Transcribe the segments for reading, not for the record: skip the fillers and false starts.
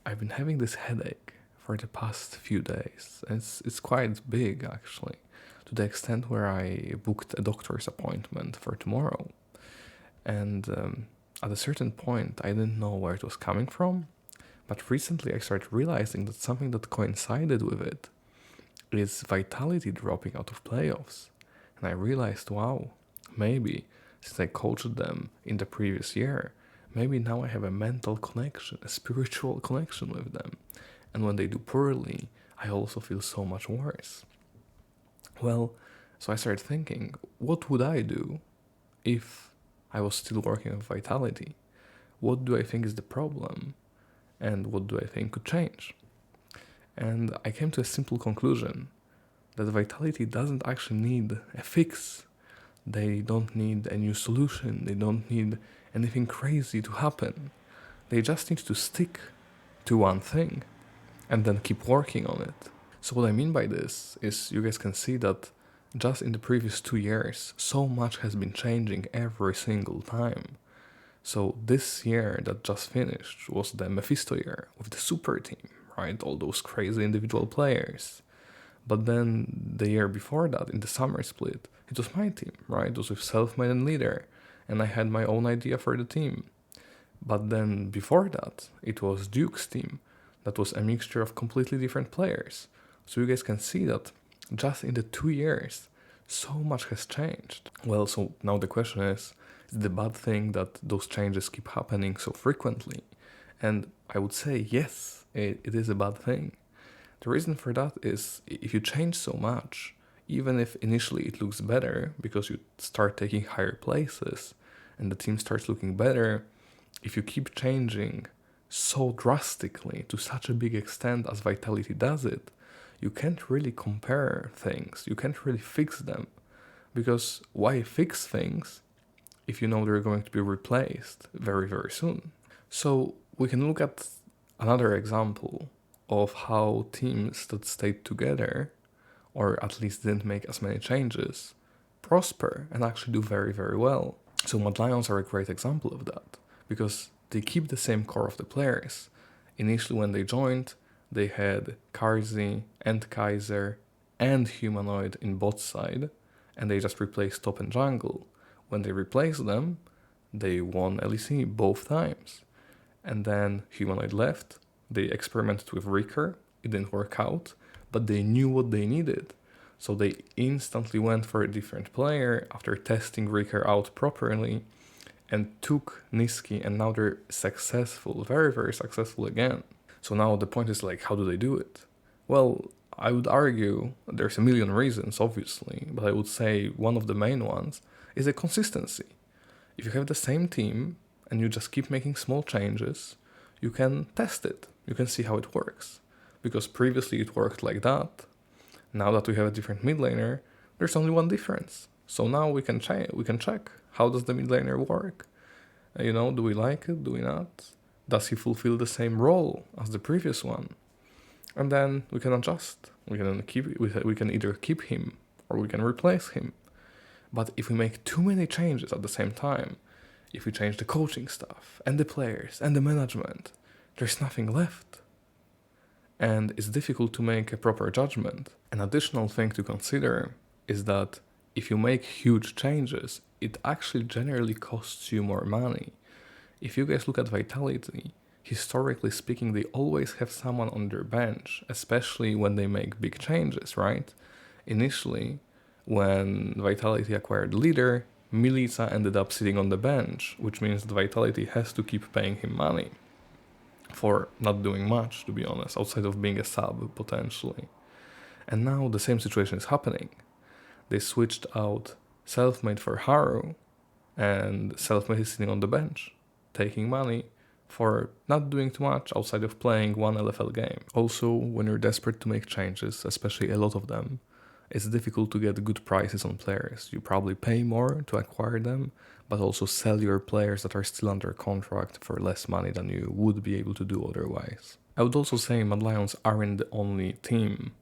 I've been having this headache for the past few days. It's quite big actually, to the extent where I booked a doctor's appointment for tomorrow. And at a certain point, I didn't know where it was coming from. But recently, I started realizing that something that coincided with it is Vitality dropping out of playoffs. And I realized, wow, maybe since I coached them in the previous year, maybe now I have a mental connection, a spiritual connection with them. And when they do poorly, I also feel so much worse. Well, so I started thinking, what would I do if I was still working with Vitality? What do I think is the problem? And what do I think could change? And I came to a simple conclusion that Vitality doesn't actually need a fix. They don't need a new solution. They don't need anything crazy to happen. They just need to stick to one thing and then keep working on it. So what I mean by this is you guys can see that just in the previous 2 years, so much has been changing every single time. So this year that just finished was the Mephisto year with the super team, right? All those crazy individual players. But then the year before that, in the summer split, it was my team, right? It was with Self-Made and Leader, and I had my own idea for the team. But then before that, it was Duke's team. That was a mixture of completely different players. So you guys can see that just in the 2 years, so much has changed. Well, so now the question is the bad thing that those changes keep happening so frequently? And I would say yes, it is a bad thing. The reason for that is if you change so much, even if initially it looks better because you start taking higher places and the team starts looking better, if you keep changing so drastically to such a big extent as Vitality does it, you can't really compare things, you can't really fix them. Because why fix things if you know they're going to be replaced very, very soon? So we can look at another example of how teams that stayed together, or at least didn't make as many changes, prosper and actually do very, very well. So Mad Lions are a great example of that, because they keep the same core of the players. Initially when they joined, they had Karzi and Kaiser and Humanoid in bot side, and they just replaced top and jungle. When they replaced them, they won LEC both times. And then Humanoid left, they experimented with Reeker, it didn't work out, but they knew what they needed. So they instantly went for a different player after testing Reeker out properly and took Niski, and now they're successful, very, very successful again. So now the point is like, how do they do it? Well, I would argue there's a million reasons, obviously, but I would say one of the main ones is a consistency. If you have the same team and you just keep making small changes, you can test it. You can see how it works. Because previously it worked like that. Now that we have a different mid laner, there's only one difference. So now we can check how does the mid laner work. Do we like it? Do we not? Does he fulfill the same role as the previous one? And then we can adjust. We can either keep him or we can replace him. But if we make too many changes at the same time, if we change the coaching staff and the players and the management, there's nothing left. And it's difficult to make a proper judgment. An additional thing to consider is that if you make huge changes, it actually generally costs you more money. If you guys look at Vitality, historically speaking, they always have someone on their bench, especially when they make big changes, right? Initially, when Vitality acquired Leader, Milica ended up sitting on the bench, which means that Vitality has to keep paying him money for not doing much, to be honest, outside of being a sub, potentially. And now the same situation is happening. They switched out Self-Made for Haru, and Self-Made is sitting on the bench, taking money for not doing too much outside of playing one LFL game. Also, when you're desperate to make changes, especially a lot of them, it's difficult to get good prices on players. You probably pay more to acquire them, but also sell your players that are still under contract for less money than you would be able to do otherwise. I would also say Mad Lions aren't the only team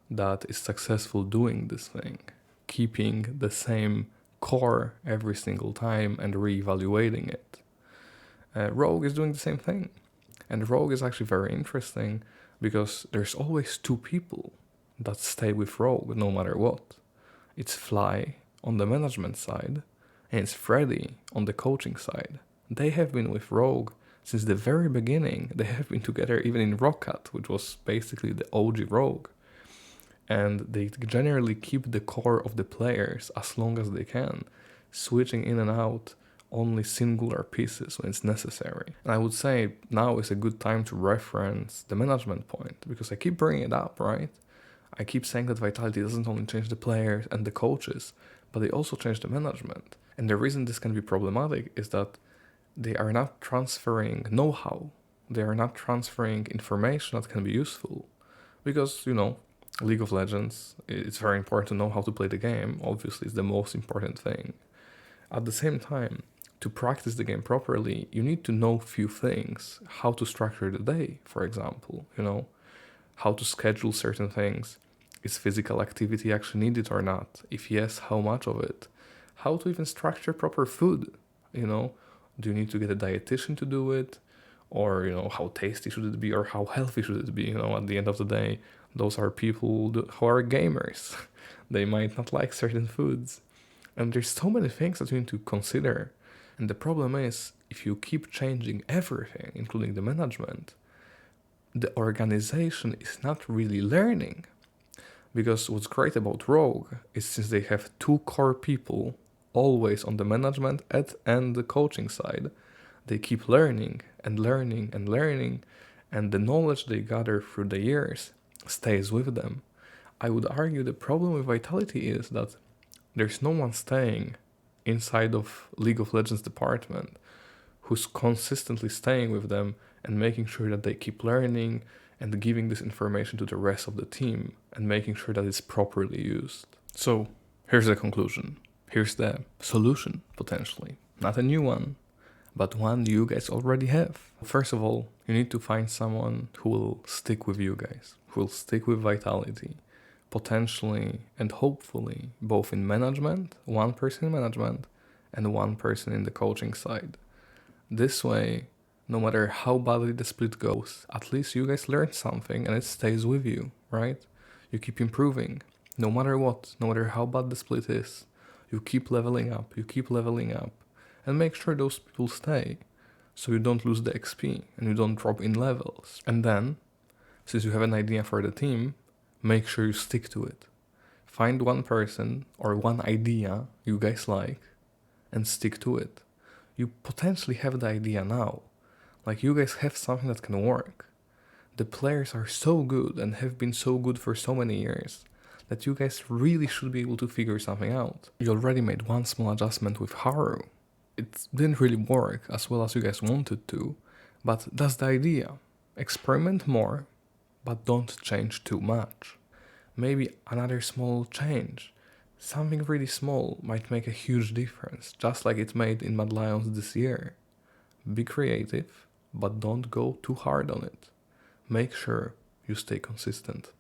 that is successful doing this thing, keeping the same core every single time and reevaluating it. Rogue is doing the same thing. And Rogue is actually very interesting because there's always two people that stay with Rogue no matter what. It's Fly on the management side, and it's Freddy on the coaching side. They have been with Rogue since the very beginning. They have been together even in Rocket, which was basically the OG Rogue. And they generally keep the core of the players as long as they can, switching in and out only singular pieces when it's necessary. And I would say now is a good time to reference the management point, because I keep bringing it up, right? I keep saying that Vitality doesn't only change the players and the coaches, but they also change the management. And the reason this can be problematic is that they are not transferring know-how. They are not transferring information that can be useful. Because, League of Legends, it's very important to know how to play the game. Obviously, it's the most important thing. At the same time, to practice the game properly, you need to know few things. How to structure the day, for example, how to schedule certain things. Is physical activity actually needed or not? If yes, how much of it? How to even structure proper food, Do you need to get a dietitian to do it? Or, how tasty should it be, or how healthy should it be? At the end of the day, those are people who are gamers. They might not like certain foods. And there's so many things that you need to consider. And the problem is, if you keep changing everything, including the management, the organization is not really learning. Because what's great about Rogue is since they have two core people always on the management and the coaching side, they keep learning and learning and learning, and the knowledge they gather through the years stays with them. I would argue the problem with Vitality is that there's no one staying inside of League of Legends department who's consistently staying with them and making sure that they keep learning and giving this information to the rest of the team and making sure that it's properly used. So here's the conclusion. Here's the solution, potentially. Not a new one, but one you guys already have. First of all, you need to find someone who will stick with you guys, who will stick with Vitality, potentially and hopefully both in management, one person in management, and one person in the coaching side. This way, no matter how badly the split goes, at least you guys learn something and it stays with you, right? You keep improving, no matter what, no matter how bad the split is. You keep leveling up, and make sure those people stay, so you don't lose the XP and you don't drop in levels. And then, since you have an idea for the team, make sure you stick to it. Find one person or one idea you guys like and stick to it. You potentially have the idea now. Like, you guys have something that can work. The players are so good and have been so good for so many years that you guys really should be able to figure something out. You already made one small adjustment with Haru. It didn't really work as well as you guys wanted to, but that's the idea. Experiment more, but don't change too much. Maybe another small change, something really small, might make a huge difference, just like it made in Mad Lions this year. Be creative, but don't go too hard on it. Make sure you stay consistent.